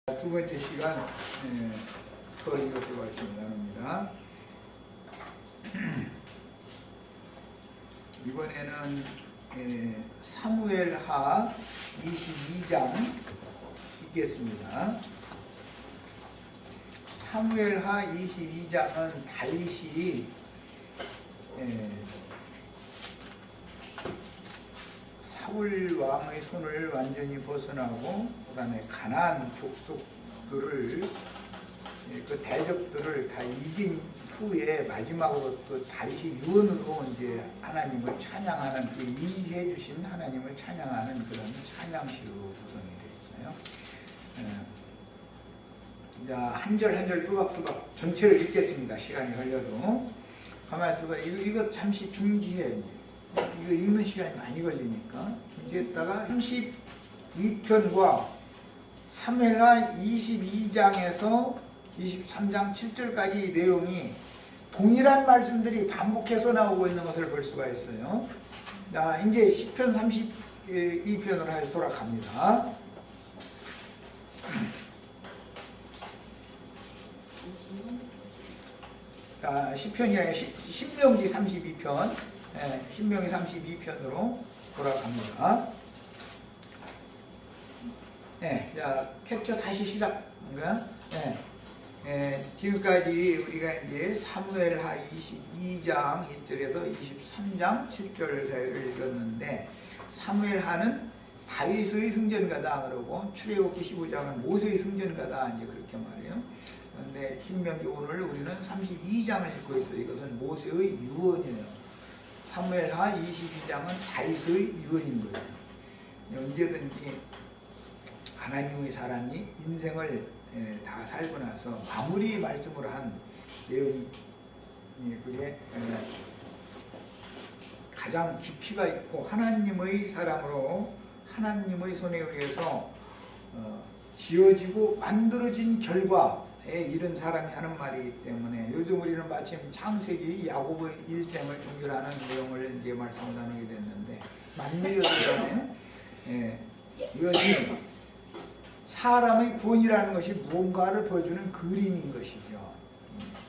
두 번째 시간 서리교수 말씀 나눕니다. 이번에는 사무엘하 22장 읽겠습니다. 사무엘하 22장은 다윗이 사울 왕의 손을 완전히 벗어나고 그 다음에 가나안 족속들을 그 대적들을 다 이긴 후에 마지막으로 또 다윗이 유언으로 이제 하나님을 찬양하는 그 이해 주신 하나님을 찬양하는 그런 찬양시로 구성이 되어 있어요. 자, 한 절 한 절 뚜박뚜박 전체를 읽겠습니다. 시간이 걸려도. 가만히 있어봐. 이거 잠시 중지해. 이거 읽는 시간이 많이 걸리니까 중지했다가 32편과 사무엘하 22장에서 23장 7절까지 내용이 동일한 말씀들이 반복해서 나오고 있는 것을 볼 수가 있어요. 자, 이제 10편 32편으로 다시 돌아갑니다. 자, 10편이 아니라 신명기 32편. 신명기 32편으로 돌아갑니다. 자, 캡처 다시 시작인가? 지금까지 우리가 이제 사무엘하 22장 1절에서 23장 7절 사이를 읽었는데, 사무엘하는 다윗의 승전가다 그러고 출애굽기 15장은 모세의 승전가다 이제 그렇게 말해요. 그런데 신명기 오늘 우리는 32장을 읽고 있어요. 이것은 모세의 유언이에요. 사무엘하 22장은 다윗의 유언인 거예요. 언제든지 하나님의 사람이 인생을 다 살고 나서 마무리 말씀으로 한 내용이 그게 가장 깊이가 있고 하나님의 사람으로 하나님의 손에 의해서 지어지고 만들어진 결과에 이른 사람이 하는 말이기 때문에 요즘 우리는 마침 창세기 야곱의 일생을 종결하는 내용을 이제 말씀 나누게 됐는데 만밀려서 이것이 사람의 구원이라는 것이 무언가를 보여주는 그림인 것이죠.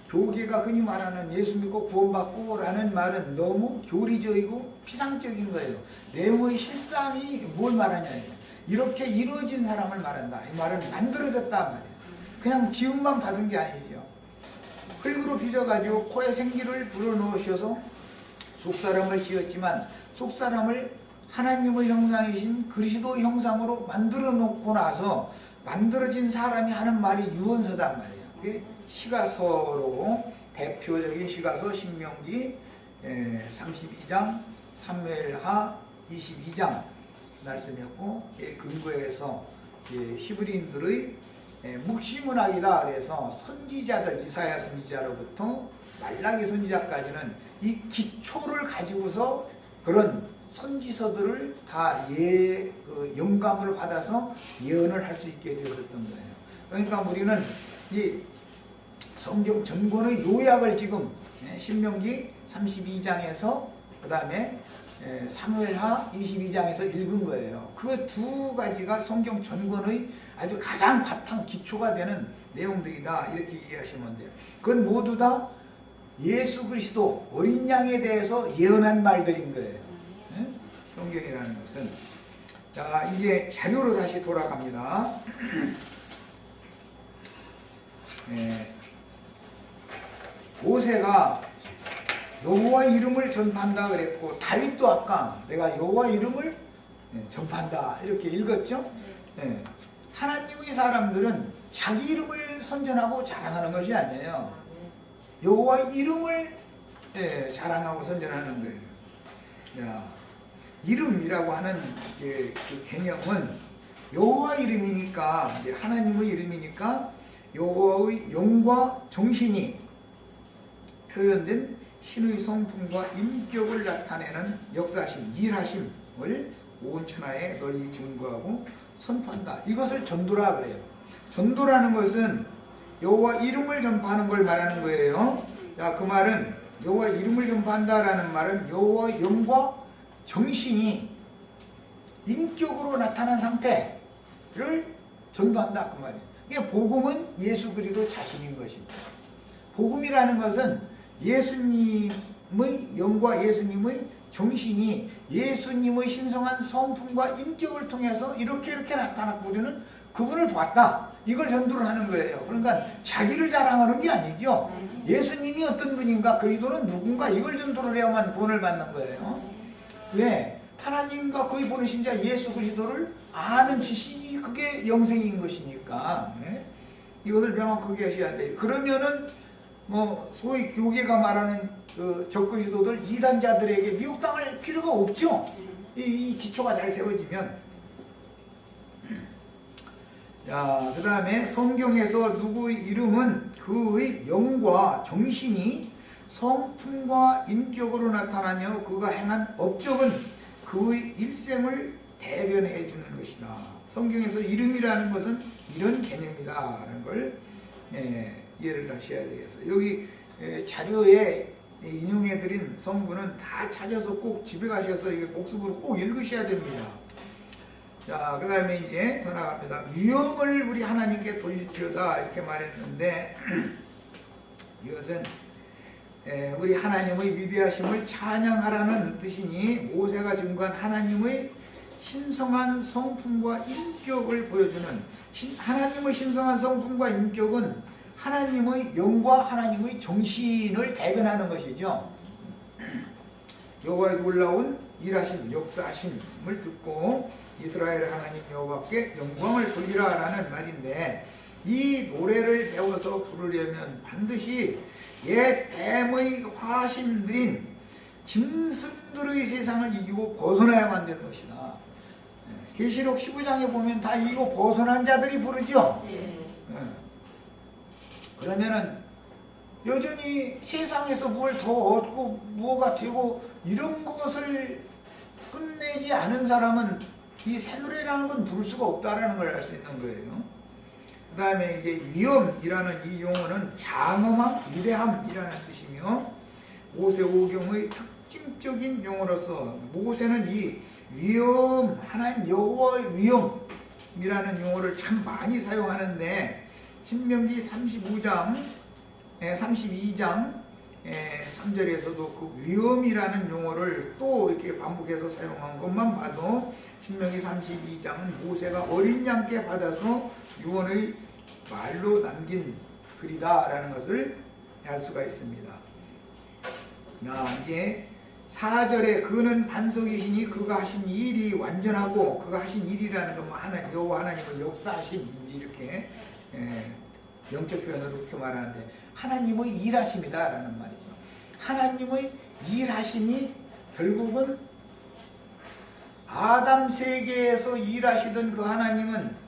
교계가 흔히 말하는 예수 믿고 구원받고 라는 말은 너무 교리적이고 피상적인 거예요. 내용의 실상이 뭘 말하냐예요. 이렇게 이루어진 사람을 말한다. 이 말은 만들어졌다 말이에요. 그냥 지음만 받은 게 아니죠. 흙으로 빚어가지고 코에 생기를 불어넣으셔서 속사람을 지었지만 속사람을 하나님의 형상이신 그리스도의 형상으로 만들어 놓고 나서 만들어진 사람이 하는 말이 유언서단 말이에요. 그게 시가서로 대표적인 시가서 신명기 32장, 사무엘하 22장 말씀이었고 근거해서 히브리인들의 묵시문학이다. 그래서 선지자들 이사야 선지자로부터 말라기 선지자까지는 이 기초를 가지고서 그런 선지서들을 다 영감을 받아서 예언을 할 수 있게 되었던 거예요. 그러니까 우리는 이 성경 전권의 요약을 지금 신명기 32장에서 그 다음에 사무엘하 22장에서 읽은 거예요. 그 두 가지가 성경 전권의 아주 가장 바탕 기초가 되는 내용들이다 이렇게 이해하시면 돼요. 그건 모두 다 예수 그리스도 어린 양에 대해서 예언한 말들인 거예요. 성경이라는 것은. 자, 이제 자료로 다시 돌아갑니다. 모세가 여호와 이름을 전파한다 그랬고 다윗도 아까 내가 여호와 이름을 전파한다 이렇게 읽었죠. 하나님의 사람들은 자기 이름을 선전하고 자랑하는 것이 아니에요. 여호와 이름을 자랑하고 선전하는 거예요. 자, 이름이라고 하는 그 개념은 여호와 이름이니까 하나님의 이름이니까 여호와의 영과 정신이 표현된 신의 성품과 인격을 나타내는 역사심, 일하심을 온 천하에 널리 증거하고 선포한다. 이것을 전도라 그래요. 전도라는 것은 여호와 이름을 전파하는 걸 말하는 거예요. 자, 그 말은 여호와 이름을 전파한다라는 말은 여호와의 영과 정신이 인격으로 나타난 상태를 전도한다 그 말이에요. 이게 복음은 예수 그리스도 자신인 것이죠. 복음이라는 것은 예수님의 영과 예수님의 정신이 예수님의 신성한 성품과 인격을 통해서 이렇게 나타났고 우리는 그분을 봤다. 이걸 전도를 하는 거예요. 그러니까 자기를 자랑하는 게 아니죠. 예수님이 어떤 분인가, 그리스도는 누군가, 이걸 전도를 해야만 구원을 받는 거예요. 왜? 하나님과 그의 보내신 자 예수 그리스도를 아는 지식이 그게 영생인 것이니까. 네? 이것을 명확하게 하셔야 돼요. 그러면은 뭐 소위 교계가 말하는 그 적그리스도들 이단자들에게 미혹당할 필요가 없죠. 이 기초가 잘 세워지면. 자, 그 다음에 성경에서 누구의 이름은 그의 영과 정신이 성품과 인격으로 나타나며 그가 행한 업적은 그의 일생을 대변해 주는 것이다. 성경에서 이름이라는 것은 이런 개념이다 라는 걸 이해를 하셔야 되겠어요. 여기 자료에 인용해드린 성분은 다 찾아서 꼭 집에 가셔서 이게 복습으로 꼭 읽으셔야 됩니다. 자, 그 다음에 이제 더 나갑니다. 위엄을 우리 하나님께 돌릴지어다 이렇게 말했는데 이것은 우리 하나님의 위대하심을 찬양하라는 뜻이니 모세가 증거한 하나님의 신성한 성품과 인격을 보여주는 하나님의 신성한 성품과 인격은 하나님의 영과 하나님의 정신을 대변하는 것이죠. 여호와의 놀라운 일하심, 역사하심을 듣고 이스라엘 하나님 여호와께 영광을 돌리라 라는 말인데, 이 노래를 배워서 부르려면 반드시 옛 뱀의 화신들인 짐승들의 세상을 이기고 벗어나야만 되는 것이다. 계시록 15장에 보면 다 이기고 벗어난 자들이 부르죠. 그러면은 여전히 세상에서 뭘 더 얻고 뭐가 되고 이런 것을 끝내지 않은 사람은 이 새노래라는 건 부를 수가 없다라는 걸 알 수 있는 거예요. 그 다음에 이제 위엄이라는 이 용어는 장엄함, 위대함이라는 뜻이며 모세오경의 특징적인 용어로서 모세는 이 위엄, 하나님 여호와의 위엄이라는 용어를 참 많이 사용하는데 신명기 32장 3절에서도 그 위엄이라는 용어를 또 이렇게 반복해서 사용한 것만 봐도 신명기 32장은 모세가 어린 양께 받아서 유언의 말로 남긴 글이다 라는 것을 알 수가 있습니다. 이제 4절에 그는 반석이시니 그가 하신 일이 완전하고, 그가 하신 일이라는 건 뭐 여호와 하나님의 역사하심 이렇게 영적 표현으로 이렇게 말하는데 하나님의 일하심이다 라는 말이죠. 하나님의 일하심이 결국은 아담 세계에서 일하시던 그 하나님은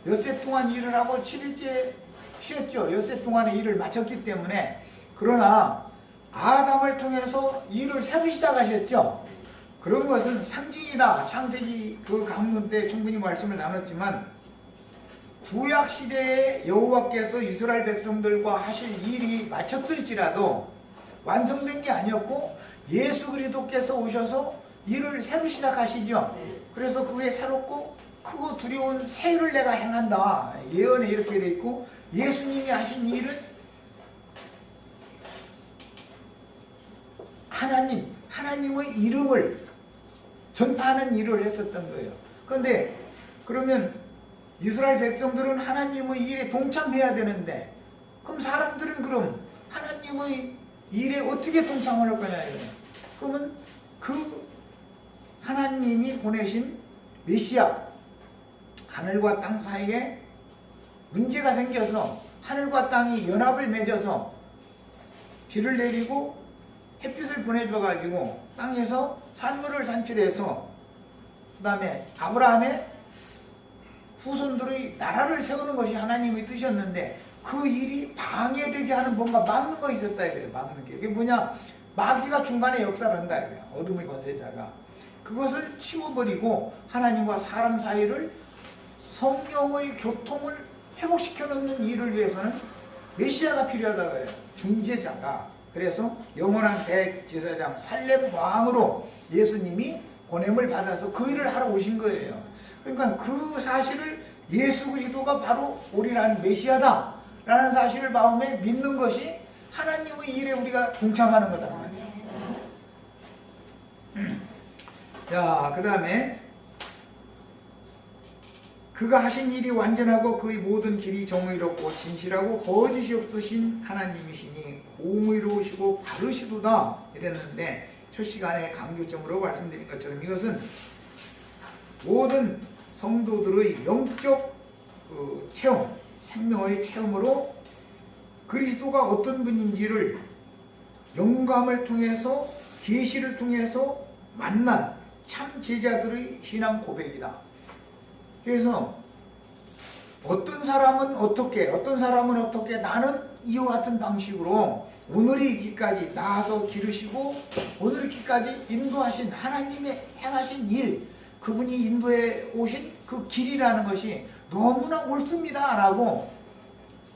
엿새 동안 일을 하고 7일째 쉬었죠. 엿새 동안의 일을 마쳤기 때문에. 그러나 아담을 통해서 일을 새로 시작하셨죠. 그런 것은 상징이다. 창세기 그 강론 때 충분히 말씀을 나눴지만 구약시대에 여호와께서 이스라엘 백성들과 하실 일이 마쳤을지라도 완성된 게 아니었고 예수 그리스도께서 오셔서 일을 새로 시작하시죠. 그래서 그게 새롭고 크고 두려운 새 일을 내가 행한다. 예언에 이렇게 돼 있고 예수님이 하신 일은 하나님의 이름을 전파하는 일을 했었던 거예요. 그런데 그러면 이스라엘 백성들은 하나님의 일에 동참해야 되는데 그럼 사람들은 그럼 하나님의 일에 어떻게 동참을 할 거냐 이거예요. 그러면 그 하나님이 보내신 메시아, 하늘과 땅 사이에 문제가 생겨서 하늘과 땅이 연합을 맺어서 비를 내리고 햇빛을 보내줘 가지고 땅에서 산물을 산출해서 그 다음에 아브라함의 후손들의 나라를 세우는 것이 하나님의 뜻이었는데 그 일이 방해되게 하는 뭔가 막는 거 있었다 이거예요. 막는 게. 그게 뭐냐? 마귀가 중간에 역사를 한다 이거예요. 어둠의 권세자가. 그것을 치워버리고 하나님과 사람 사이를 성령의 교통을 회복시켜 놓는 일을 위해서는 메시아가 필요하다고 해요. 중재자가. 그래서 영원한 대제사장 살렘 왕으로 예수님이 보냄을 받아서 그 일을 하러 오신 거예요. 그러니까 그 사실을 예수 그리스도가 바로 우리라는 메시아다 라는 사실을 마음에 믿는 것이 하나님의 일에 우리가 동참하는 거다 말이에요. 자, 그 다음에 그가 하신 일이 완전하고 그의 모든 길이 정의롭고 진실하고 거짓이 없으신 하나님이시니 공의로우시고 바르시도다 이랬는데, 첫 시간에 강조점으로 말씀드린 것처럼 이것은 모든 성도들의 영적 체험, 생명의 체험으로 그리스도가 어떤 분인지를 영감을 통해서, 계시를 통해서 만난 참 제자들의 신앙 고백이다. 그래서 어떤 사람은 어떻게, 어떤 사람은 어떻게, 나는 이와 같은 방식으로 오늘이 있기까지 나아서 기르시고 오늘 있기까지 인도하신 하나님의 행하신 일, 그분이 인도해 오신 그 길이라는 것이 너무나 옳습니다 라고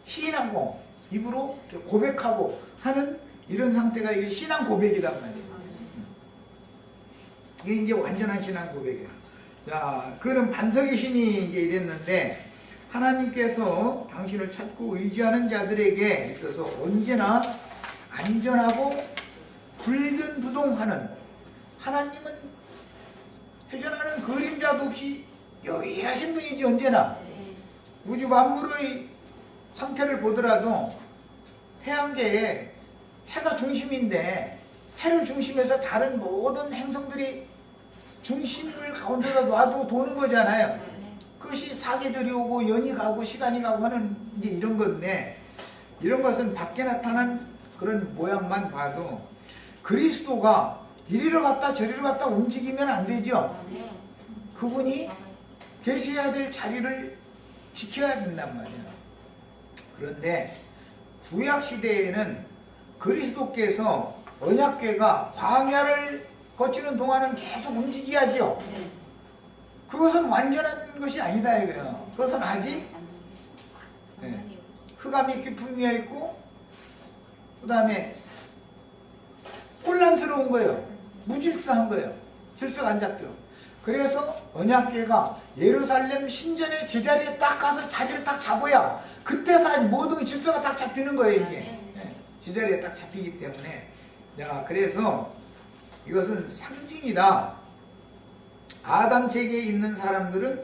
시인하고 입으로 고백하고 하는 이런 상태가 이게 신앙 고백이란 말이에요. 이게 이제 완전한 신앙 고백이야. 자, 그는 반석의 신이 이제 이랬는데, 하나님께서 당신을 찾고 의지하는 자들에게 있어서 언제나 안전하고 불변부동하는, 하나님은 회전하는 그림자도 없이 여기하신 분이지. 언제나 우주 만물의 상태를 보더라도 태양계에 해가 중심인데 해를 중심에서 다른 모든 행성들이 중심을 가운데다 놔도 도는 거잖아요. 그것이 사계들이 오고 연이 가고 시간이 가고 하는 이제 이런 건데, 이런 것은 밖에 나타난 그런 모양만 봐도 그리스도가 이리로 갔다 저리로 갔다 움직이면 안 되죠. 그분이 계셔야 될 자리를 지켜야 된단 말이에요. 그런데 구약 시대에는 그리스도께서 언약궤가 광야를 거치는 동안은 계속 움직여야죠. 그것은 완전한 것이 아니다 이거예요. 그것은 아직 흑암이 깊음이 있고, 그 다음에 혼란스러운 거예요. 무질서한 거예요. 질서가 안 잡혀. 그래서 언약궤가 예루살렘 신전의 제자리에 딱 가서 자리를 딱 잡아야 그때서 모든 질서가 딱 잡히는 거예요. 이게 제자리에 딱 잡히기 때문에. 자, 그래서 이것은 상징이다. 아담 세계에 있는 사람들은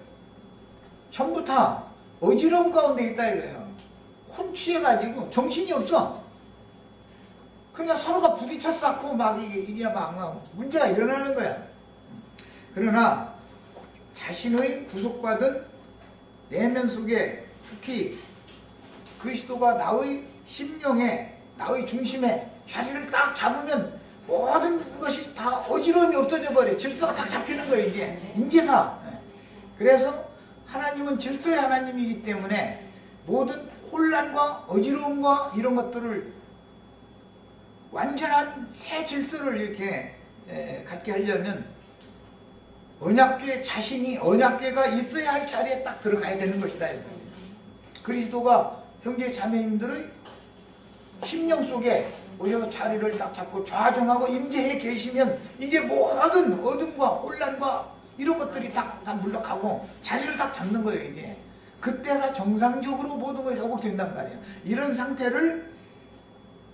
전부 다 어지러움 가운데 있다 이거예요. 혼취해가지고 정신이 없어. 그냥 서로가 부딪혀 쌓고 막 이게 막 문제가 일어나는 거야. 그러나 자신의 구속받은 내면 속에, 특히 그리스도가 나의 심령에, 나의 중심에 자리를 딱 잡으면 모든 것이 다 어지러움이 없어져 버려. 질서가 딱 잡히는 거예요. 이제 인지사. 그래서 하나님은 질서의 하나님이기 때문에 모든 혼란과 어지러움과 이런 것들을 완전한 새 질서를 이렇게 갖게 하려면 언약궤 자신이, 언약궤가 있어야 할 자리에 딱 들어가야 되는 것이다. 그리스도가 형제 자매님들의 심령 속에 오셔서 자리를 딱 잡고 좌정하고 임재해 계시면 이제 모든 어둠과 혼란과 이런 것들이 다 물러가고 자리를 딱 잡는 거예요. 이제 그때서 정상적으로 모든 것이 회복된단 말이에요. 이런 상태를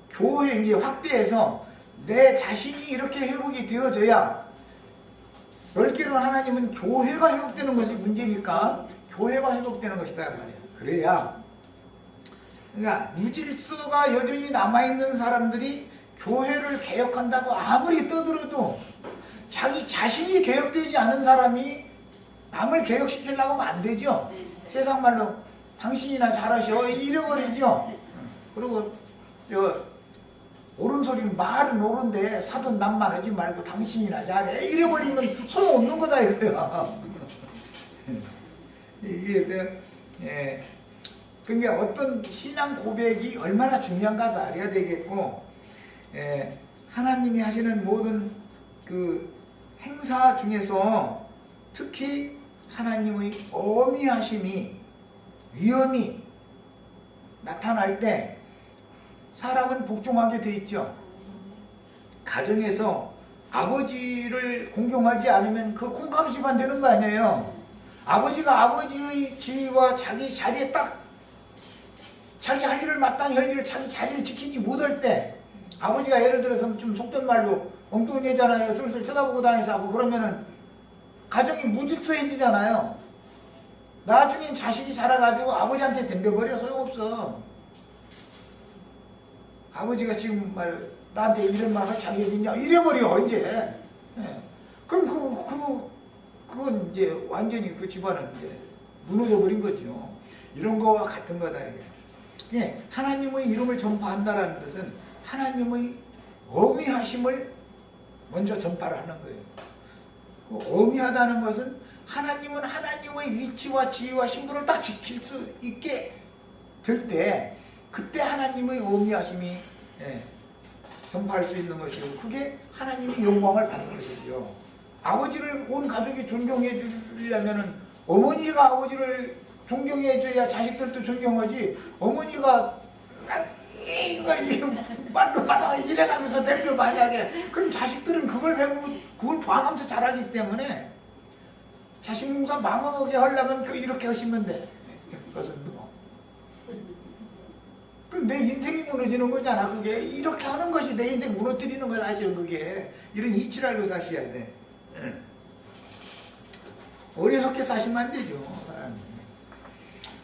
교회 이제 확대해서 내 자신이 이렇게 회복이 되어져야, 넓게는 하나님은 교회가 회복되는 것이 문제니까 교회가 회복되는 것이다 말이에요. 그래야, 그러니까 무질서가 여전히 남아있는 사람들이 교회를 개혁한다고 아무리 떠들어도 자기 자신이 개혁되지 않은 사람이 남을 개혁시키려고 하면 안 되죠. 세상 말로 당신이나 잘하셔 이래버리죠. 그리고 옳은 소리는 말은 옳은데 사돈 남만 하지 말고 당신이나 잘해 이래버리면 소용없는 거다 이거야. 이게 그러니까 어떤 신앙 고백이 얼마나 중요한가도 알아야 되겠고, 하나님이 하시는 모든 그 행사 중에서 특히 하나님의 어미하심이, 위엄이 나타날 때 사람은 복종하게 돼 있죠. 가정에서 아버지를 공경하지 않으면 그 콩가루 집안 되는 거 아니에요. 아버지가 아버지의 지위와 자기 자리에 딱 자기 할 일을 마땅히 할 일을 자기 자리를 지키지 못할 때 아버지가 예를 들어서 좀 속된 말로 엉뚱한 여자잖아요. 슬슬 쳐다보고 다니서 하고 그러면은 가정이 무질서해지잖아요. 나중엔 자식이 자라가지고 아버지한테 덤벼버려 소용없어. 아버지가 지금 나한테 이런 말 할 자격이 있냐 이래버려 이제. 예. 그럼 그건 이제 완전히 그 집안은 이제 무너져버린 거죠. 이런 거와 같은 거다 이게. 예. 하나님의 이름을 전파한다라는 것은 하나님의 어미하심을 먼저 전파를 하는 거예요. 그 어미하다는 것은 하나님은 하나님의 위치와 지위와 신분을 딱 지킬 수 있게 될 때 그때 하나님의 어미하심이 전파할 수 있는 것이고 그게 하나님이 영광을 받는 것이죠. 아버지를 온 가족이 존경해 주려면은 어머니가 아버지를 존경해 줘야 자식들도 존경하지 어머니가 말끝마다 이래가면서 대표 만약에 그럼 자식들은 그걸 배우고 그걸 반하면서 자라기 때문에 자식 농사 망하게 하려면 이렇게 하시면 돼. 그것은 뭐. 내 인생이 무너지는 거잖아. 그게 이렇게 하는 것이 내 인생 무너뜨리는 거야. 사실은 그게 이런 이치를 알고 사셔야 돼. 어리석게 사시면 안 되죠.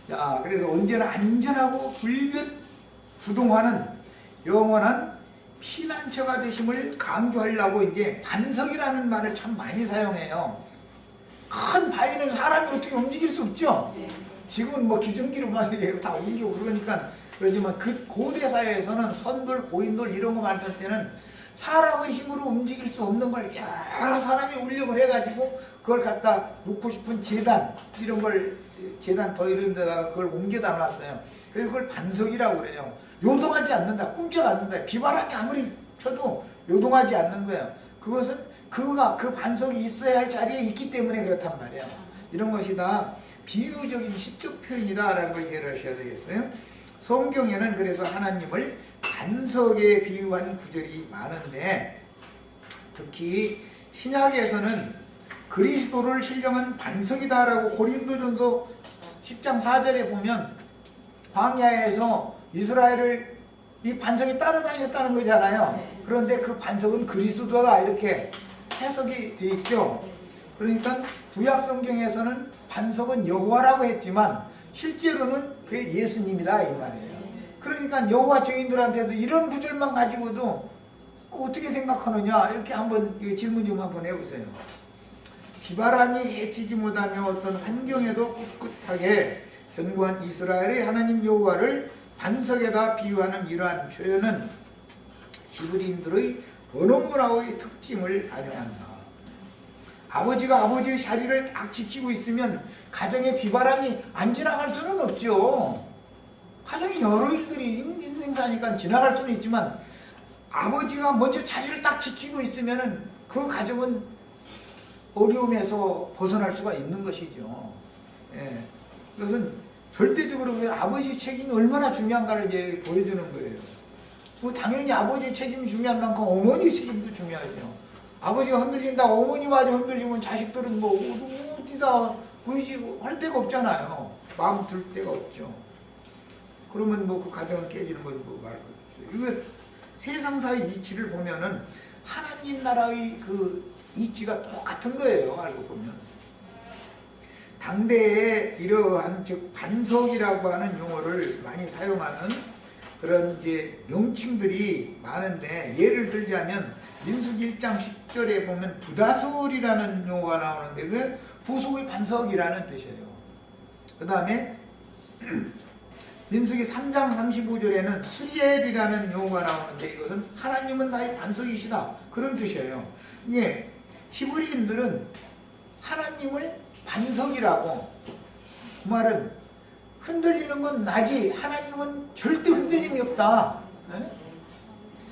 자, 그래서 언제나 안전하고 불변부동하는 영원한 피난처가 되심을 강조하려고 이제 반석이라는 말을 참 많이 사용해요. 큰 바위는 사람이 어떻게 움직일 수 없죠. 지금은 뭐 기중기로 막 다 옮기고 그러니까 그러지만 그 고대 사회에서는 선돌, 고인돌 이런 거 만들 때는 사람의 힘으로 움직일 수 없는 걸 여러 사람이 울력을 해가지고 그걸 갖다 놓고 싶은 재단 이런 걸 재단 더 이런 데다가 그걸 옮겨다 놨어요. 그래서 그걸 반석이라고 그래요. 요동하지 않는다. 꿈쩍 않는다. 비바람이 아무리 펴도 요동하지 않는 거예요. 그것은 그 반석이 있어야 할 자리에 있기 때문에 그렇단 말이에요. 이런 것이 다 비유적인 시적 표현이다라는 걸 이해를 하셔야 되겠어요. 성경에는 그래서 하나님을 반석에 비유한 구절이 많은데 특히 신약에서는 그리스도를 신령한 반석이다라고 고린도전서 10장 4절에 보면 광야에서 이스라엘을 이 반석이 따라다녔다는 거잖아요. 그런데 그 반석은 그리스도다 이렇게 해석이 돼 있죠. 그러니까 구약 성경에서는 반석은 여호와라고 했지만 실제로는 그게 예수님이다 이 말이에요. 그러니까 여호와 증인들한테도 이런 구절만 가지고도 어떻게 생각하느냐 이렇게 한번 질문 좀 한번 해보세요. 비바람이 해치지 못하며 어떤 환경에도 꿋꿋하게 견고한 이스라엘의 하나님 여호와를 반석에다 비유하는 이러한 표현은 히브리인들의 언어문화의 특징을 반영한다. 아버지가 아버지의 자리를 딱 지키고 있으면 가정에 비바람이 안 지나갈 수는 없죠. 가정에 여러 일들이 인생사니까 지나갈 수는 있지만 아버지가 먼저 자리를 딱 지키고 있으면 그 가정은 어려움에서 벗어날 수가 있는 것이죠. 예. 그것은 절대적으로 아버지의 책임이 얼마나 중요한가를 이제 보여주는 거예요. 뭐 당연히 아버지의 책임이 중요한 만큼 어머니의 책임도 중요하죠. 아버지가 흔들린다 어머니마저 흔들리면 자식들은 뭐 어디다 의지할 데가 없잖아요. 마음 들 데가 없죠. 그러면 뭐 그 가정은 깨지는 건 뭐 말할 것 없어요. 이거 세상사의 이치를 보면은 하나님 나라의 그 이치가 똑같은 거예요. 알고 보면. 당대에 이러한 즉 반석이라고 하는 용어를 많이 사용하는 그런 이제 명칭들이 많은데 예를 들자면 민수기 1장 10절에 보면 부다솔이라는 용어가 나오는데 그 부속의 반석이라는 뜻이에요. 그 다음에 민수기 3장 35절에는 수리엘이라는 용어가 나오는데 이것은 하나님은 나의 반석이시다 그런 뜻이에요. 이게 히브리인들은 하나님을 반석이라고 그 말은 흔들리는 건 나지 하나님은 절대 흔들림이 없다. 에?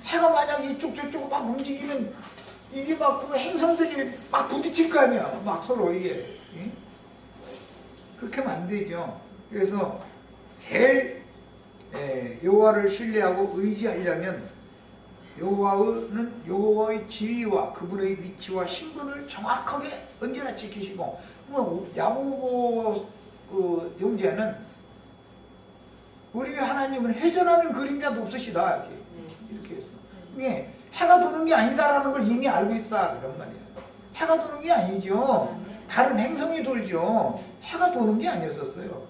해가 만약 이쪽 저쪽 막 움직이면 이게 막 그 행성들이 막 부딪힐 거 아니야. 막 서로 이게. 에? 그렇게 하면 안 되죠. 그래서 제일 여호와를 신뢰하고 의지하려면 여호와는 여호와의 지위와 그분의 위치와 신분을 정확하게 언제나 지키시고 뭐 야고보 그 형제는 우리 하나님은 회전하는 그림자도 없으시다 이렇게 했어. 이게 해가 도는 게 아니다라는 걸 이미 알고 있다 그런 말이야. 해가 도는 게 아니죠. 다른 행성이 돌죠. 해가 도는 게 아니었었어요.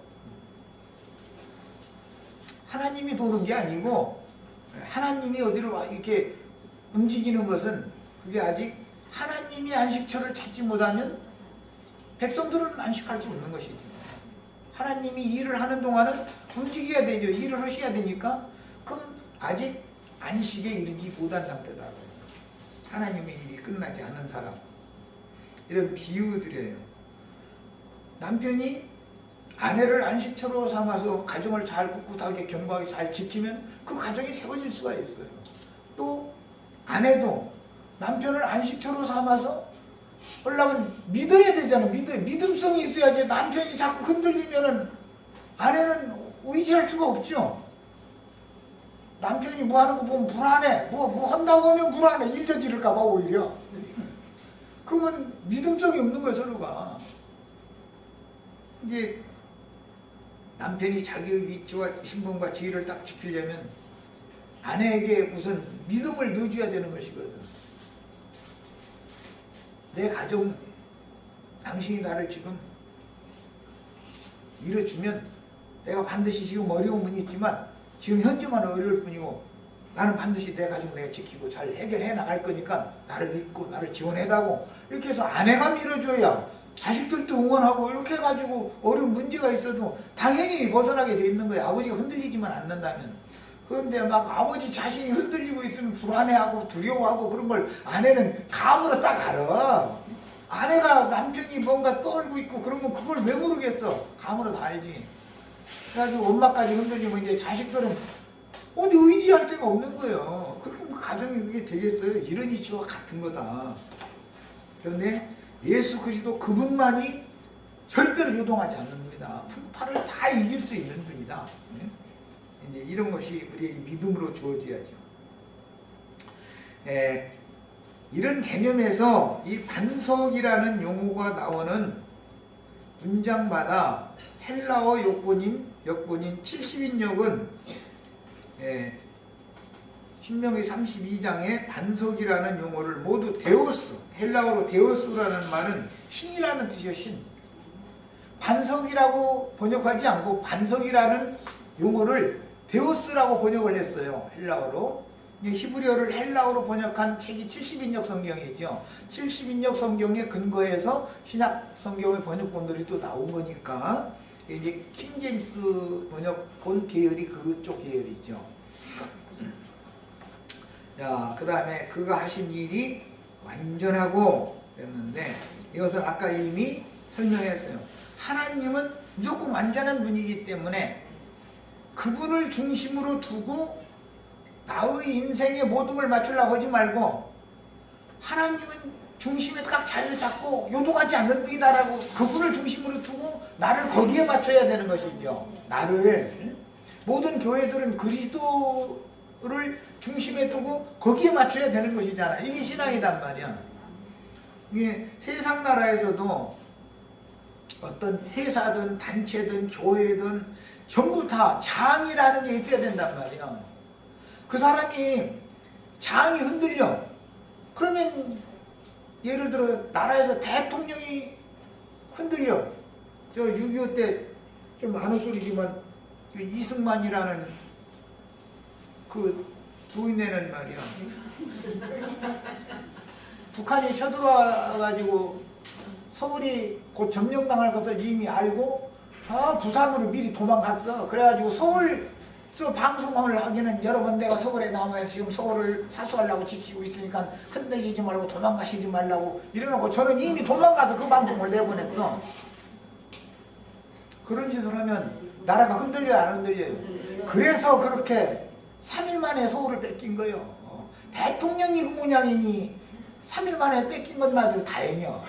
하나님이 도는 게 아니고 하나님이 어디로 이렇게 움직이는 것은 그게 아직 하나님이 안식처를 찾지 못하면 백성들은 안식할 수 없는 것이죠. 하나님이 일을 하는 동안은 움직여야 되죠. 일을 하셔야 되니까 그럼 아직 안식에 이르지 못한 상태다. 하나님의 일이 끝나지 않은 사람. 이런 비유들이에요. 남편이 아내를 안식처로 삼아서 가정을 잘 꿋꿋하게 견고하게 잘 지키면 그 가정이 세워질 수가 있어요. 또 아내도 남편을 안식처로 삼아서 하려면 믿어야 되잖아. 믿음성이 있어야지. 남편이 자꾸 흔들리면은 아내는 의지할 수가 없죠. 남편이 뭐 하는 거 보면 불안해. 뭐 한다고 하면 불안해. 일 저지를까봐 오히려. 그러면 믿음성이 없는 거야, 서로가. 이제 남편이 자기의 위치와 신분과 지위를 딱 지키려면 아내에게 우선 믿음을 넣어줘야 되는 것이거든. 내 가정, 당신이 나를 지금 밀어주면 내가 반드시 지금 어려움은 있지만 지금 현재만 어려울 뿐이고 나는 반드시 내 가정 내가 지키고 잘 해결해 나갈 거니까 나를 믿고 나를 지원해다고 이렇게 해서 아내가 밀어줘야 자식들도 응원하고 이렇게 해가지고 어려운 문제가 있어도 당연히 벗어나게 돼 있는 거야. 아버지가 흔들리지만 않는다면. 그런데 막 아버지 자신이 흔들리고 있으면 불안해하고 두려워하고 그런 걸 아내는 감으로 딱 알아. 아내가 남편이 뭔가 떨고 있고 그러면 그걸 왜 모르겠어. 감으로 다 알지. 그래가지고 엄마까지 흔들리면 이제 자식들은 어디 의지할 데가 없는 거예요. 그렇게 가정이 그게 되겠어요. 이런 이치와 같은 거다. 그런데 예수 그리스도 그분만이 절대로 요동하지 않습니다. 풍파를 다 이길 수 있는 분이다. 이제 이런 것이 우리에게 믿음으로 주어져야죠. 이런 개념에서 이 반석이라는 용어가 나오는 문장마다 헬라어 역본인 70인역은 신명기 32장에 반석이라는 용어를 모두 데오스, 헬라어로 데오스라는 말은 신이라는 뜻이에요. 신. 반석이라고 번역하지 않고 반석이라는 용어를 데오스라고 번역을 했어요. 헬라어로. 히브리어를 헬라어로 번역한 책이 70인역 성경이죠. 70인역 성경에 근거해서 신약 성경의 번역본들이 또 나온 거니까 이제 킹제임스 번역본 계열이 그쪽 계열이죠. 자, 그 다음에 그가 하신 일이 완전하고 그랬는데 이것은 아까 이미 설명했어요. 하나님은 무조건 완전한 분이기 때문에 그분을 중심으로 두고 나의 인생의 모든 걸 맞추려고 하지 말고 하나님은 중심에 딱 자리를 잡고 요동하지 않는 분이다라고 그분을 중심으로 두고 나를 거기에 맞춰야 되는 것이죠. 나를. 모든 교회들은 그리스도를 중심에 두고 거기에 맞춰야 되는 것이잖아. 이게 신앙이단 말이야. 이게 세상 나라에서도 어떤 회사든 단체든 교회든 전부 다 장이라는 게 있어야 된단 말이야. 그 사람이 장이 흔들려. 그러면 예를 들어 나라에서 대통령이 흔들려. 저 6.25 때 좀 아는 소리지만 그 이승만이라는 그 부인네는 말이야. 북한이 쳐들어와가지고 서울이 곧 점령당할 것을 이미 알고 부산으로 미리 도망갔어. 그래가지고 서울서 방송을 하기는 여러분 내가 서울에 남아서 지금 서울을 사수하려고 지키고 있으니까 흔들리지 말고 도망가시지 말라고 이래놓고 저는 이미 도망가서 그 방송을 내보냈어. 그런 짓을 하면 나라가 흔들려요 안 흔들려요? 그래서 그렇게 3일 만에 서울을 뺏긴 거예요. 대통령이 그 모양이니 3일 만에 뺏긴 것만 해도 다행이야.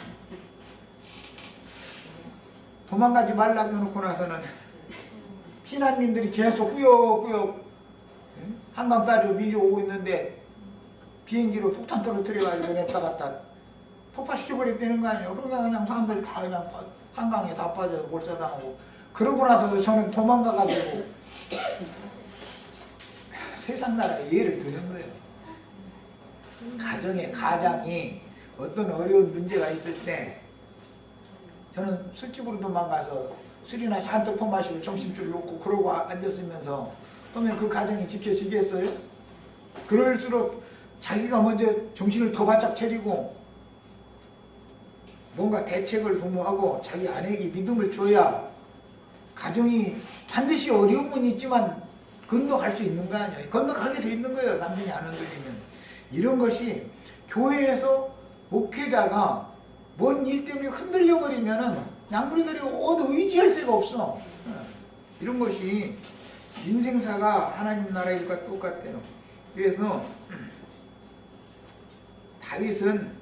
도망가지 말라고 해놓고 나서는 피난민들이 계속 꾸역꾸역 한강다리로 밀려오고 있는데 비행기로 폭탄 떨어뜨려가지고 냈다 갔다 폭파시켜버렸다는 거 아니에요. 그러니까 그냥 사람들 다 그냥 한강에 다 빠져서 몰살당하고 그러고 나서 저는 도망가가지고 세상 나라에 예를 드는 거예요. 가장이 어떤 어려운 문제가 있을 때 저는 술집으로 도망가서 술이나 잔뜩 퍼마시고 정신줄 놓고 그러고 앉았으면서 그러면 그 가정이 지켜지겠어요? 그럴수록 자기가 먼저 정신을 더 바짝 차리고 뭔가 대책을 도모하고 자기 아내에게 믿음을 줘야 가정이 반드시 어려움은 있지만 건너갈 수 있는 거 아니에요. 건너가게 돼 있는 거예요. 남편이 안 흔들리면. 이런 것이 교회에서 목회자가 뭔 일 때문에 흔들려 버리면은 양무리들이 어디 의지할 데가 없어. 이런 것이 인생사가 하나님 나라 일과 똑같대요. 그래서 다윗은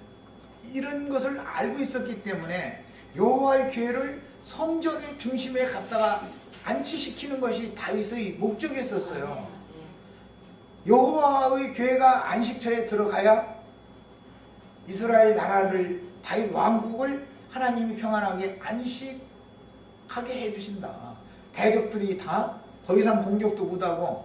이런 것을 알고 있었기 때문에 여호와의 교회를 성전의 중심에 갖다가 안치시키는 것이 다윗의 목적이었어요. 여호와의 교회가 안식처에 들어가야 이스라엘 나라를 다윗 왕국을 하나님이 평안하게 안식하게 해주신다. 대적들이 다 더 이상 공격도 못하고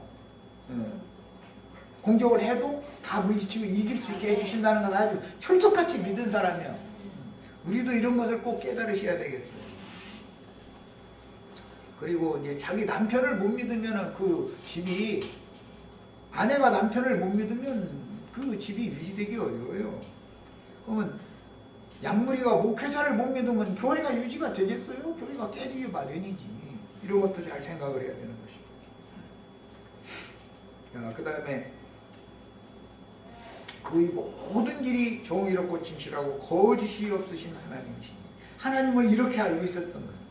공격을 해도 다 물리치고 이길 수 있게 해주신다는 건 아주 철석같이 믿은 사람이에요. 우리도 이런 것을 꼭 깨달으셔야 되겠어요. 그리고 이제 자기 남편을 못 믿으면 그 집이, 아내가 남편을 못 믿으면 그 집이 유지되기 어려워요. 그러면 양무리가 목회자를 못 믿으면 교회가 유지가 되겠어요? 교회가 깨지기 마련이지. 이런 것도 잘 생각을 해야 되는 것이고. 그 다음에 그의 모든 길이 정의롭고 진실하고 거짓이 없으신 하나님이시니, 하나님을 이렇게 알고 있었던 거예요.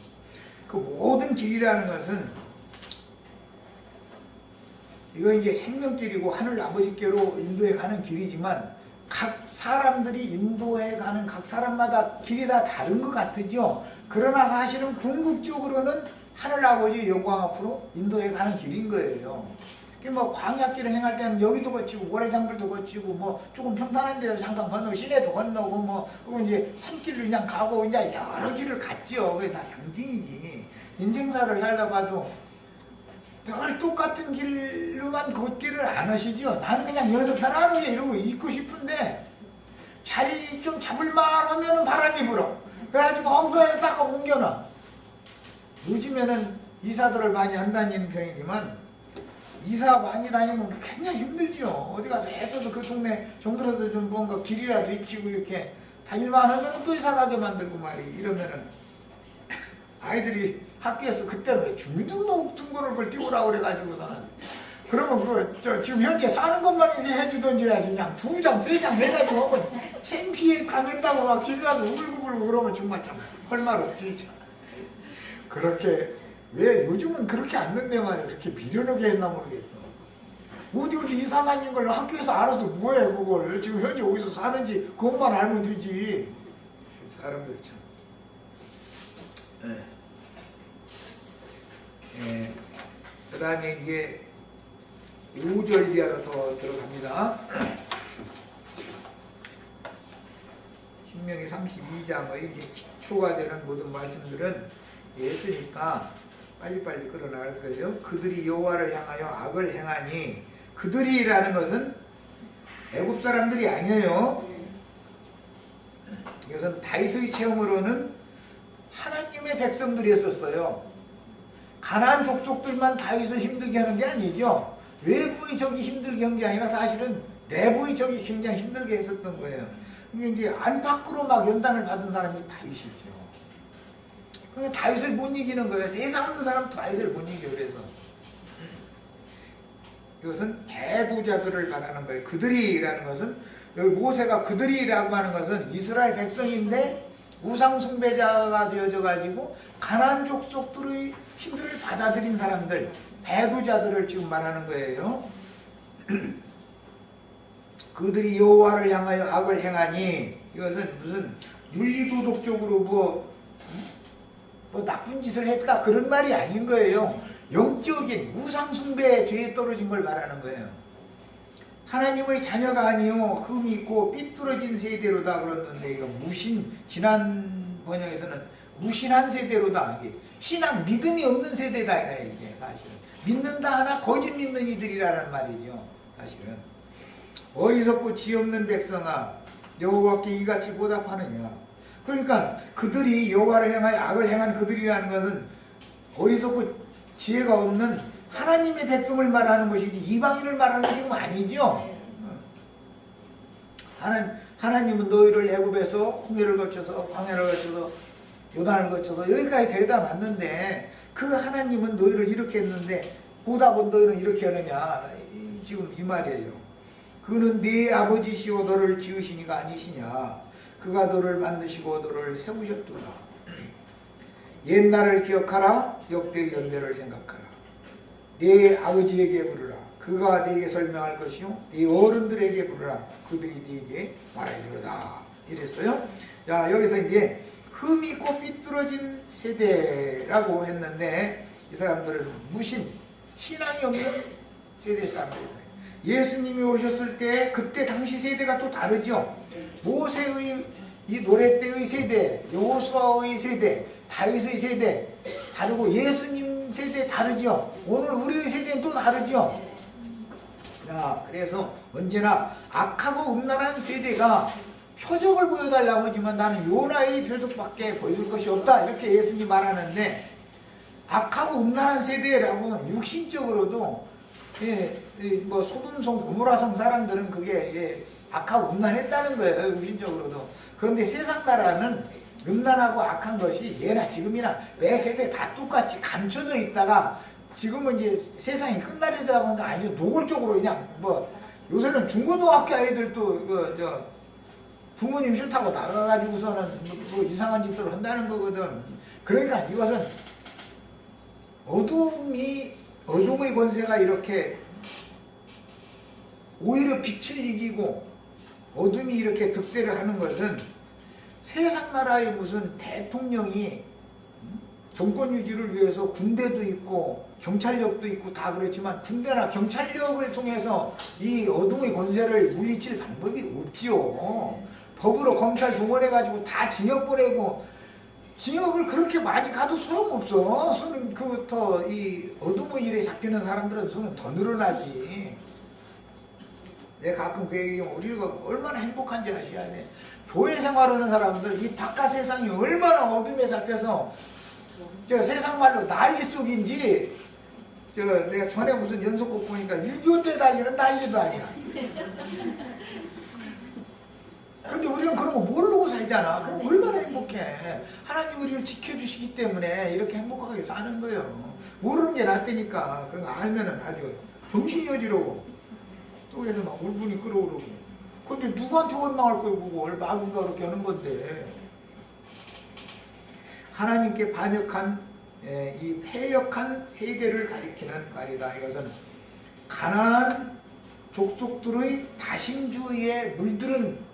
그 모든 길이라는 것은 이거 이제 생명길이고 하늘 아버지께로 인도해 가는 길이지만 각 사람들이 인도해 가는 각 사람마다 길이 다 다른 것 같으죠. 그러나 사실은 궁극적으로는 하늘 아버지 영광 앞으로 인도해 가는 길인 거예요. 뭐 광야길을 행할 때는 여기도 거치고 모래장불도 거치고 뭐 조금 평탄한 데도 잠깐 건너고 시내도 건너고 뭐 그리고 이제 산길을 그냥 가고 이제 여러 길을 갔죠. 그게 다 상징이지. 인생사를 살다 봐도 늘 똑같은 길로만 걷기를 안 하시죠. 나는 그냥 여기서 편안하게 이러고 있고 싶은데 자리 좀 잡을만 하면은 바람이 불어. 그래가지고 엉거에다가 옮겨놔. 요즘에는 이사들을 많이 안 다니는 편이지만 이사 많이 다니면 굉장히 힘들죠. 어디 가서 애써서 그 동네 정들어서 좀 뭔가 길이라도 입히고 이렇게 다닐만 하면 또 이사 가게 만들고 말이. 이러면은 아이들이 학교에서 그때는 왜 주민등록등본을 그걸 띄우라고 그래가지고서는 그러면 지금 현재 사는 것만 이렇게 해주던지 해야지 그냥 2장 3장 해가지고 하면 창피해 가겠다고 막 집에 가서 울고불고 그러면 정말 참 헐말 없지. 그렇게 왜 요즘은 그렇게 안 된대 말이야. 그렇게 미련하게 했나 모르겠어. 어디 이상한 걸 학교에서 알아서 뭐해 그걸. 지금 현재 어디서 사는지 그것만 알면 되지. 사람들 참. 그 다음에 이제 5절 이하로 더 들어갑니다. 신명기 32장의 이제 기초가 되는 모든 말씀들은 했으니까 빨리빨리 끌어나갈 거예요. 그들이 여호와를 향하여 악을 행하니, 그들이라는 것은 애굽 사람들이 아니에요. 이것은 다윗의 체험으로는 하나님의 백성들이었었어요. 가나안 족속들만 다윗을 힘들게 하는 게 아니죠. 외부의 적이 힘들게 한 게 아니라 사실은 내부의 적이 굉장히 힘들게 했었던 거예요. 이게 이제 안팎으로 막 연단을 받은 사람이 다윗이죠. 그러니까 다윗을 못 이기는 거예요. 세상 없는 사람 다윗을 못 이겨. 그래서 이것은 배부자들을 말하는 거예요. 그들이라는 것은, 여기 모세가 그들이라고 하는 것은 이스라엘 백성인데 우상 숭배자가 되어져 가지고 가나안 족속들의 힘들을 받아들인 사람들, 배부자들을 지금 말하는 거예요. 그들이 여호와를 향하여 악을 행하니, 이것은 무슨 윤리도덕적으로 뭐 나쁜 짓을 했다 그런 말이 아닌 거예요. 영적인 우상 숭배의 죄에 떨어진 걸 말하는 거예요. 하나님의 자녀가 아니요 흠이 있고 삐뚤어진 세대로다 그랬는데, 이거 무신, 지난 번역에서는 무신한 세대로다. 이게 신앙 믿음이 없는 세대다 이게 사실은. 믿는다 하나 거짓 믿는 이들이라는 말이죠. 사실은 어리석고 지 없는 백성아 여호와께 이같이 보답하느냐. 그러니까 그들이 여호와를 향하여 악을 행한 그들이라는 것은 어리석고 지혜가 없는 하나님의 백성을 말하는 것이지 이방인을 말하는 게 지금 아니죠. 하나님은 너희를 애굽에서 홍해를 거쳐서 광야를 거쳐서 요단을 거쳐서 여기까지 데려다 놨는데 그 하나님은 너희를 이렇게 했는데 보답은 너희는 이렇게 하느냐. 지금 이 말이에요. 그는 네 아버지시오 너를 지으시니가 아니시냐. 그가 너를 만드시고 너를 세우셨도다. 옛날을 기억하라. 역대의 연대를 생각하라. 네 아버지에게 물으라. 그가 네게 설명할 것이요 네 어른들에게 물으라. 그들이 네게 말하리로다. 이랬어요. 자, 여기서 이제 흠 있고 삐뚤어진 세대라고 했는데 이 사람들은 무신, 신앙이 없는 세대 사람들이다. 예수님이 오셨을 때 그때 당시 세대가 또 다르죠. 모세의 이 노래 때의 세대, 여호수아의 세대, 다윗의 세대 다르고 예수님 세대 다르죠. 오늘 우리의 세대는 또 다르죠. 자, 그래서 언제나 악하고 음란한 세대가 표적을 보여달라고 하지만 나는 요나의 표적밖에 보여줄 것이 없다 이렇게 예수님이 말하는데 악하고 음란한 세대라고 하면 육신적으로도 뭐 소돔성 고모라성 사람들은 그게 악하고 음란했다는 거예요. 육신적으로도. 그런데 세상 나라는 음란하고 악한 것이 예나 지금이나 매 세대 다 똑같이 감춰져 있다가 지금은 이제 세상이 끝나려다 보니까 아주 노골적으로 그냥 뭐 요새는 중고등학교 아이들도 부모님 싫다고 나가가지고서는 뭐 이상한 짓들을 한다는 거거든. 그러니까 이것은 어둠의 권세가 이렇게 오히려 빛을 이기고 어둠이 이렇게 득세를 하는 것은 세상 나라의 무슨 대통령이 정권 유지를 위해서 군대도 있고 경찰력도 있고 다 그렇지만 군대나 경찰력을 통해서 이 어둠의 권세를 물리칠 방법이 없지요. 법으로 검찰 동원해가지고 다 징역 보내고 징역을 그렇게 많이 가도 소용없어. 수는 더 이 어둠의 일에 잡히는 사람들은 수는 더 늘어나지. 내가 가끔 그 얘기하면 우리가 얼마나 행복한지 아셔야 돼. 교회 생활하는 사람들 이 바깥 세상이 얼마나 어둠에 잡혀서 저 세상 말로 난리 속인지 내가 전에 무슨 연속곡 보니까 6.25 때 난리는 난리도 아니야. 근데 우리는 그런 거 모르고 살잖아. 그럼 얼마나 행복해. 하나님 우리를 지켜주시기 때문에 이렇게 행복하게 사는 거예요. 모르는 게 낫다니까. 그거 알면은 아주 정신이 어지러워. 속에서 막 울분이 끓어오르고. 근데 누구한테 원망할 거고 그걸 마귀가 그렇게 하는 건데. 하나님께 반역한 이 패역한 세대를 가리키는 말이다. 이것은 가나안 족속들의 다신주의에 물들은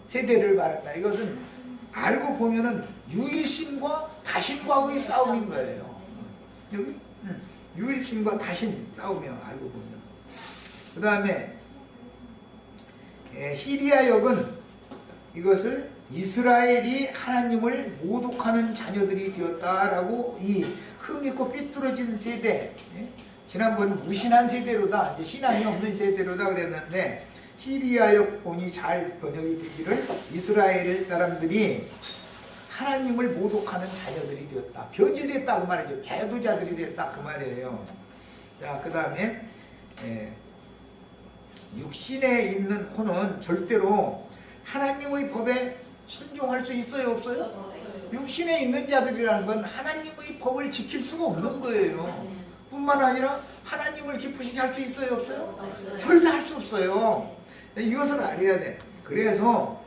세대를 말한다. 이것은 알고 보면은 유일신과 다신과의 싸움인 거예요. 여기 유일신과 다신 싸움이요. 알고 보면. 그 다음에 시리아 역은 이것을 이스라엘이 하나님을 모독하는 자녀들이 되었다라고 이 흠있고 삐뚤어진 세대, 지난번 무신한 세대로다, 이제 신앙이 없는 세대로다 그랬는데 시리아역 본이 잘 번역이 되기를 이스라엘 사람들이 하나님을 모독하는 자녀들이 되었다. 변질됐다고 말이죠. 배도자들이 됐다 그 말이에요. 자, 그 다음에 육신에 있는 혼은 절대로 하나님의 법에 순종할 수 있어요, 없어요? 육신에 있는 자들이라는 건 하나님의 법을 지킬 수가 없는 거예요. 뿐만 아니라 하나님을 기쁘시게 할 수 있어요, 없어요? 절대 할 수 없어요. 이것을 알아야 돼. 그래서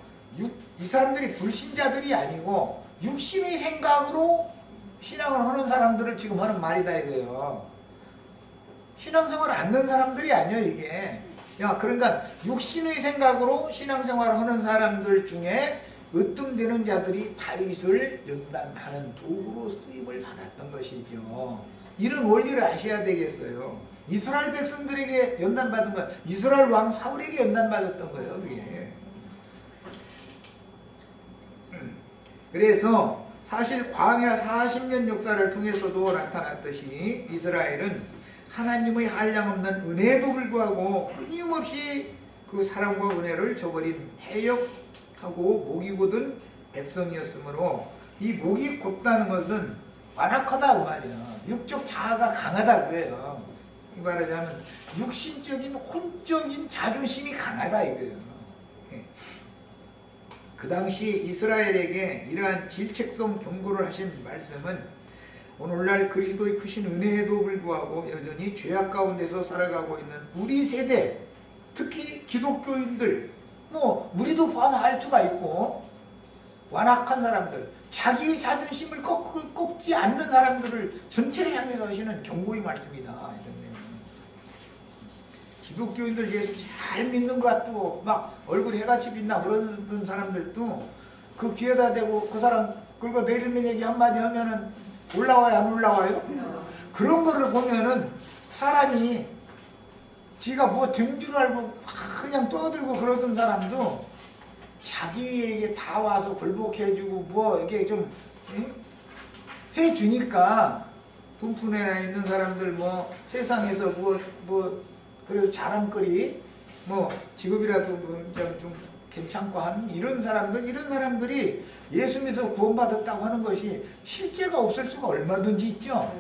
이 사람들이 불신자들이 아니고 육신의 생각으로 신앙을 하는 사람들을 지금 하는 말이다 이거예요. 신앙생활을 안 하는 사람들이 아니에요 이게. 그러니까 육신의 생각으로 신앙생활을 하는 사람들 중에 으뜸되는 자들이 다윗을 연단하는 도구로 쓰임을 받았던 것이죠. 이런 원리를 아셔야 되겠어요. 이스라엘 백성들에게 연단받은 거야. 이스라엘 왕 사울에게 연단받았던 거예요. 그게. 그래서 사실 광야 40년 역사를 통해서도 나타났듯이 이스라엘은 하나님의 한량없는 은혜에도 불구하고 끊임없이 그 사랑과 은혜를 저버린 해역하고 목이 곧은 백성이었으므로 이 목이 곧다는 것은 완악하다 그 말이야. 육적 자아가 강하다 그거예요. 이 말하자면 육신적인 혼적인 자존심이 강하다 이거예요. 그 당시 이스라엘에게 이러한 질책성 경고를 하신 말씀은 오늘날 그리스도의 크신 은혜에도 불구하고 여전히 죄악 가운데서 살아가고 있는 우리 세대, 특히 기독교인들, 뭐 우리도 포함할 수가 있고 완악한 사람들, 자기의 자존심을 꺾지 않는 사람들을 전체를 향해서 하시는 경고의 말씀이다. 이런 내용. 기독교인들 예수 잘 믿는 것 같고 막 얼굴 해같이 빛나 그러던 사람들도 그 귀에다 대고 그 사람 긁어 내리는 얘기 한마디 하면은 올라와요 안 올라와요? 그런 거를 보면은 사람이 지가 뭐 된 줄 알고 그냥 떠들고 그러던 사람도 자기에게 다 와서 굴복해주고 뭐 이렇게 좀 해주니까 돈푼에나 있는 사람들 뭐 세상에서 뭐 그래도 자랑거리 뭐 직업이라도 좀 괜찮고 하는 이런 사람들이 예수 믿어서 구원받았다고 하는 것이 실제가 없을 수가 얼마든지 있죠.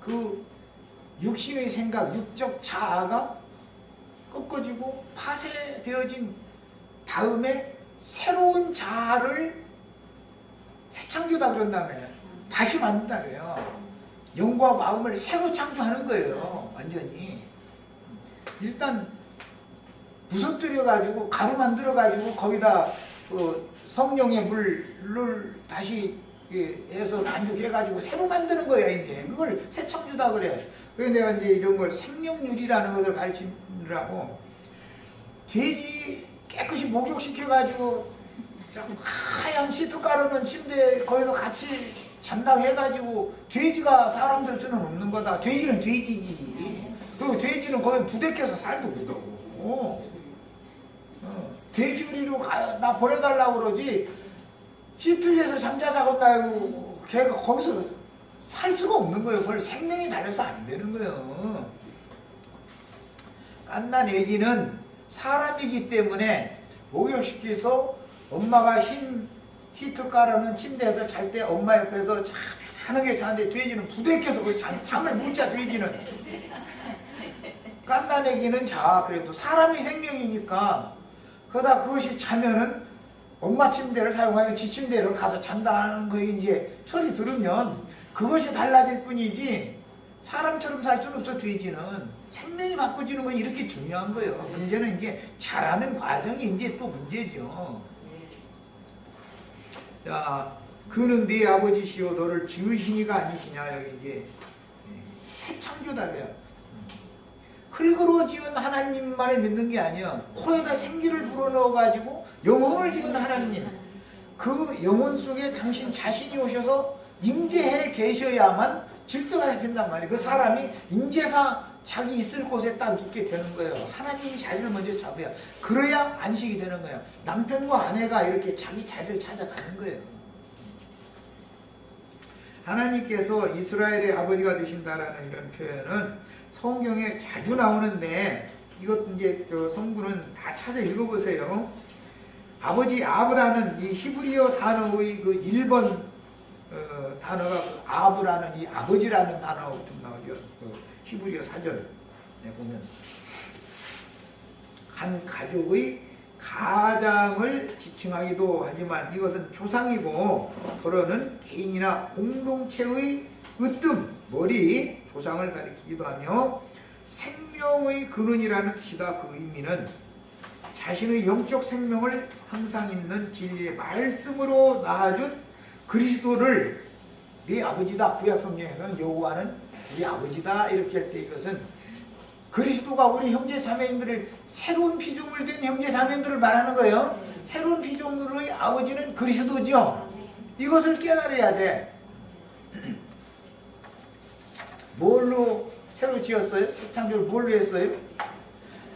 그 육신의 생각, 육적 자아가 꺾어지고 파쇄되어진 다음에 새로운 자아를 새 창조다 그런다며 다시 만든다 그래요. 영과 마음을 새로 창조하는 거예요. 완전히. 일단 부서뜨려 가지고 가루 만들어 가지고 거기다 성령의 물을 다시 해서 반죽해 가지고 새로 만드는 거야. 이제 그걸 새 창조다 그래. 그래서 내가 이제 이런 걸 생명률이라는 것을 가르치느라고 돼지 깨끗이 목욕시켜 가지고 하얀 시트 깔아놓은 침대 거기서 같이 잔다고 해가지고 돼지가 사람들처럼 없는 거다. 돼지는 돼지지. 그리고 돼지는 거기 부대껴서 살도 그러고. 돼지우리로 나 보내달라고 그러지. 시트에서 잠자자고 한다고 걔가 거기서 살 수가 없는 거예요. 그걸 생명이 달려서 안 되는 거예요. 갓난 애기는 사람이기 때문에 목욕시켜서 엄마가 흰 시트 깔아놓은 침대에서 잘 때 엄마 옆에서 참 편하게 자는데 돼지는 부대껴서 거기 잠을 못 자. 돼지는 갓난 애기는 자 그래도 사람이 생명이니까 그러다 그것이 자면은 엄마 침대를 사용하여 지 침대를 가서 잔다는 거 이제 소리 들으면 그것이 달라질 뿐이지 사람처럼 살 수는 없어. 돼지는 생명이 바꿔지는 건 이렇게 중요한 거예요. 문제는 이게 자라는 과정이 이제 또 문제죠. 자, 그는 네 아버지시오 너를 지으시니가 아니시냐. 여기 이제 새 창조다 그래요. 흙으로 지은 하나님만을 믿는 게 아니야. 코에다 생기를 불어넣어 가지고 영혼을 지은 하나님, 그 영혼 속에 당신 자신이 오셔서 임재해 계셔야만 질서가 잡힌단 말이에요. 그 사람이 임재사 자기 있을 곳에 딱 있게 되는 거예요. 하나님이 자리를 먼저 잡아야, 그래야 안식이 되는 거예요. 남편과 아내가 이렇게 자기 자리를 찾아가는 거예요. 하나님께서 이스라엘의 아버지가 되신다라는 이런 표현은 성경에 자주 나오는데, 이것 이제 성분은 다 찾아 읽어보세요. 아버지 아브라는 이 히브리어 단어의 그 1번 단어가 그 아브라는 이 아버지라는 단어가 좀 나오죠. 그 히브리어 사전에 보면 한 가족의 가장을 지칭하기도 하지만 이것은 조상이고 더러는 개인이나 공동체의 으뜸, 머리, 조상을 가리키기도 하며 생명의 근원이라는 뜻이다. 그 의미는 자신의 영적 생명을 항상 있는 진리의 말씀으로 낳아준 그리스도를 네 아버지다. 구약성경에서는 여호와는 네 아버지다 이렇게 할 때 이것은 그리스도가 우리 형제 자매님들을 새로운 피조물 된 형제 자매님들을 말하는 거예요. 새로운 피조물의 아버지는 그리스도죠. 이것을 깨달아야 돼. 뭘로 새로 지었어요? 새 창조를 뭘로 했어요?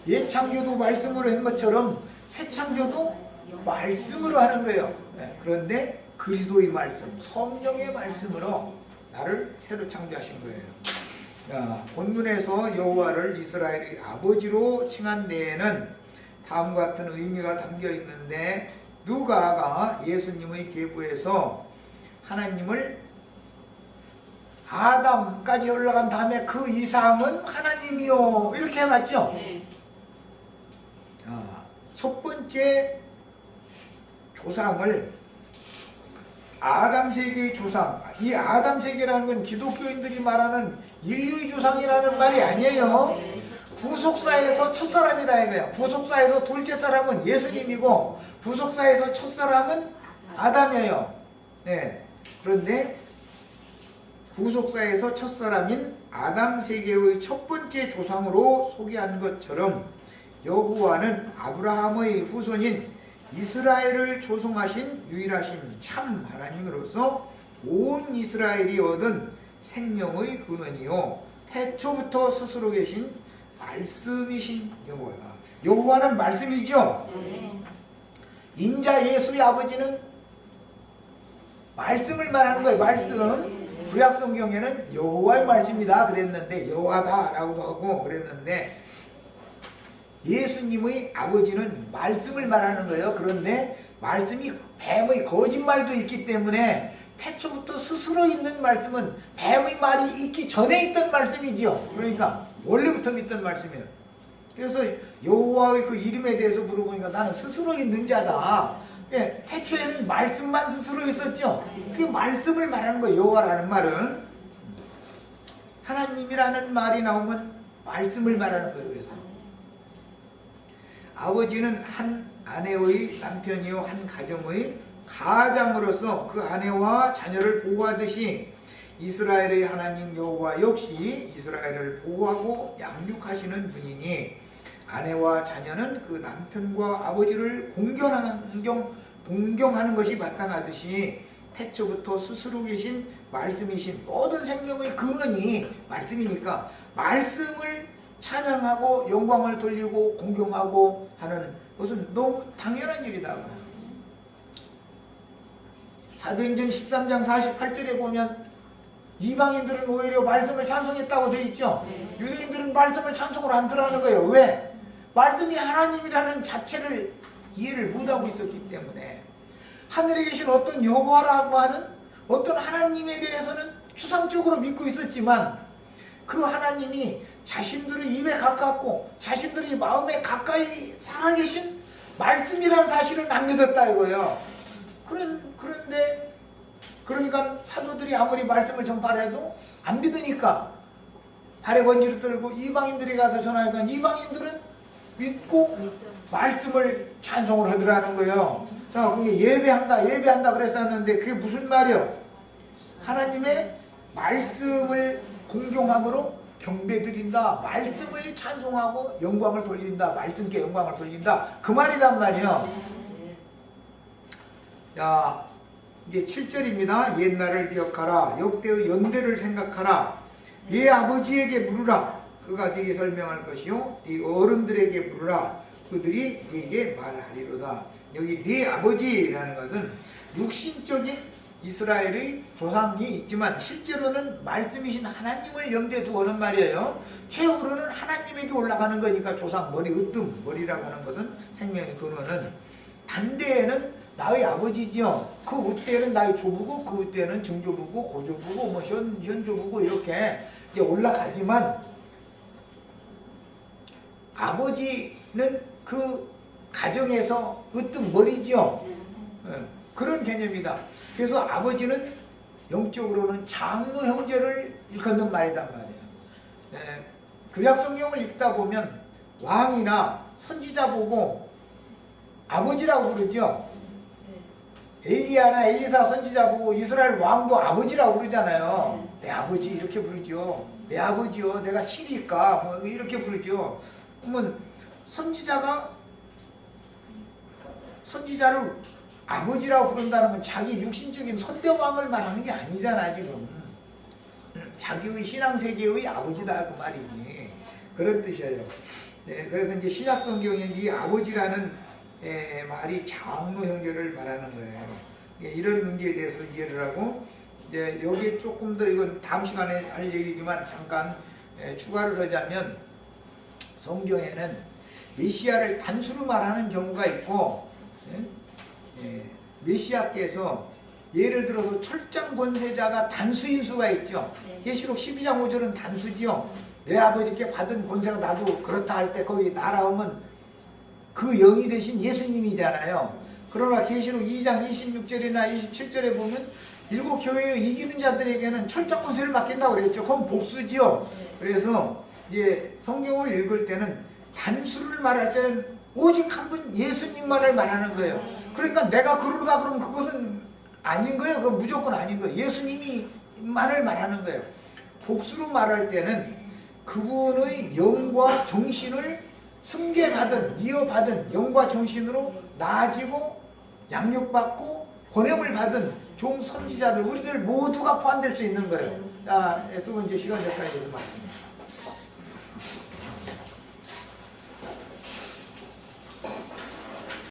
옛 창조도 말씀으로 한 것처럼 새 창조도 말씀으로 하는 거예요. 그런데 그리스도의 말씀, 성령의 말씀으로 나를 새로 창조하신 거예요. 본문에서 여호와를 이스라엘의 아버지로 칭한 데에는 다음과 같은 의미가 담겨 있는데, 누가가 예수님의 계보에서 하나님을 아담까지 올라간 다음에 그 이상은 하나님이요 이렇게 해놨죠. 첫 번째 조상을 아담 세계의 조상, 이 아담 세계라는 건 기독교인들이 말하는 인류의 조상이라는 말이 아니에요. 구속사에서 첫 사람이다 이거야. 구속사에서 둘째 사람은 예수님이고 구속사에서 첫 사람은 아담이에요. 그런데 구속사에서 첫 사람인 아담 세계의 첫 번째 조상으로 소개한 것처럼 여호와는 아브라함의 후손인 이스라엘을 조성하신 유일하신 참 하나님으로서 온 이스라엘이 얻은 생명의 근원이요 태초부터 스스로 계신 말씀이신 여호와다. 여호와는 말씀이죠. 인자 예수의 아버지는 말씀을 말하는 거예요. 말씀. 구약 성경에는 여호와의 말씀이다 그랬는데, 여호와다 라고도 하고 그랬는데, 예수님의 아버지는 말씀을 말하는 거예요. 그런데 말씀이 뱀의 거짓말도 있기 때문에 태초부터 스스로 있는 말씀은 뱀의 말이 있기 전에 있던 말씀이지요. 그러니까 원래부터 믿던 말씀이에요. 그래서 여호와의 그 이름에 대해서 물어보니까 나는 스스로 있는 자다. 태초에는 말씀만 스스로 있었죠. 그 말씀을 말하는 거예요. 여호와라는 말은 하나님이라는 말이 나오면 말씀을 말하는 거예요. 그래서 아버지는 한 아내의 남편이요 한 가정의 가장으로서 그 아내와 자녀를 보호하듯이 이스라엘의 하나님 여호와 역시 이스라엘을 보호하고 양육하시는 분이니, 아내와 자녀는 그 남편과 아버지를 공경하는 것이 마땅하듯이 태초부터 스스로 계신 말씀이신 모든 생명의 근원이 말씀이니까 말씀을 찬양하고 영광을 돌리고 공경하고 하는 것은 너무 당연한 일이다. 사도행전 13장 48절에 보면 이방인들은 오히려 말씀을 찬송했다고 되어 있죠. 유대인들은 말씀을 찬송을 안 들어하는 거예요. 왜? 말씀이 하나님이라는 자체를 이해를 못하고 있었기 때문에. 하늘에 계신 어떤 여호와라고 하는 어떤 하나님에 대해서는 추상적으로 믿고 있었지만, 그 하나님이 자신들의 입에 가깝고 자신들의 마음에 가까이 살아계신 말씀이라는 사실을 안 믿었다 이거예요. 그런데 그러니까 사도들이 아무리 말씀을 전파해도 안 믿으니까 발에 번지를 들고 이방인들이 가서 전하니까 이방인들은 믿고 말씀을 찬송을 하더라는 거예요. 자, 그게 예배한다 그랬었는데 그게 무슨 말이요? 하나님의 말씀을 공경함으로 경배드린다, 말씀을 찬송하고 영광을 돌린다, 말씀께 영광을 돌린다, 그 말이란 말이요. 자, 이제 7절입니다. 옛날을 기억하라, 역대의 연대를 생각하라, 네 아버지에게 물으라, 그가 네게 설명할 것이요 네 어른들에게 물으라, 그들이 네게 말하리로다. 여기 네 아버지라는 것은 육신적인 이스라엘의 조상이 있지만 실제로는 말씀이신 하나님을 염두에 두고 하는 말이에요. 최후로는 하나님에게 올라가는 거니까 조상 머리 으뜸, 머리라고 하는 것은 생명의 근원은, 반대에는 나의 아버지죠. 그 우때는 나의 조부고 그 우때는 증조부고 고조부고 뭐 현조부고 이렇게 이제 올라가지만, 아버지는 그 가정에서 으뜸 머리죠. 그런 개념이다. 그래서 아버지는 영적으로는 장로 형제를 일컫는 말이단 말이에요. 구약 성경을 읽다 보면 왕이나 선지자 보고 아버지라고 부르죠. 엘리야나 엘리사 선지자 보고 이스라엘 왕도 아버지라고 부르잖아요. 내 아버지 이렇게 부르죠. 내 아버지요, 내가 친이니까 뭐 이렇게 부르죠. 그러면 선지자를 아버지라고 부른다는 건 자기 육신적인 선대왕을 말하는 게 아니잖아 지금. 자기의 신앙세계의 아버지다 그 말이지. 그런 뜻이에요. 네, 그래서 이제 신약 성경에 이 아버지라는 말이 장로 형제를 말하는 거예요. 이런 문제에 대해서 이해를 하고 이제 여기 조금 더 이건 다음 시간에 할 얘기지만 잠깐 추가를 하자면 성경에는 메시아를 단수로 말하는 경우가 있고 메시아께서 예를 들어서 철장 권세자가 단수인 수가 있죠. 계시록 12장 5절은 단수지요. 내 아버지께 받은 권세가 나도 그렇다 할 때 거기 날아오면 그 영이 되신 예수님이잖아요. 그러나 계시록 2장 26절이나 27절에 보면 일곱 교회에 이기는 자들에게는 철장 권세를 맡긴다고 그랬죠. 그건 복수지요. 그래서 이제 성경을 읽을 때는 단수를 말할 때는 오직 한 분 예수님만을 말하는 거예요. 그러니까 내가 그러다 그러면 그것은 아닌 거예요. 그건 무조건 아닌 거예요. 예수님이만을 말하는 거예요. 복수로 말할 때는 그분의 영과 정신을 승계받은, 이어받은 영과 정신으로 나아지고 양육받고 권형을 받은 종 선지자들, 우리들 모두가 포함될 수 있는 거예요. 자, 두 번째 시간 여기까지 해서 마칩니다.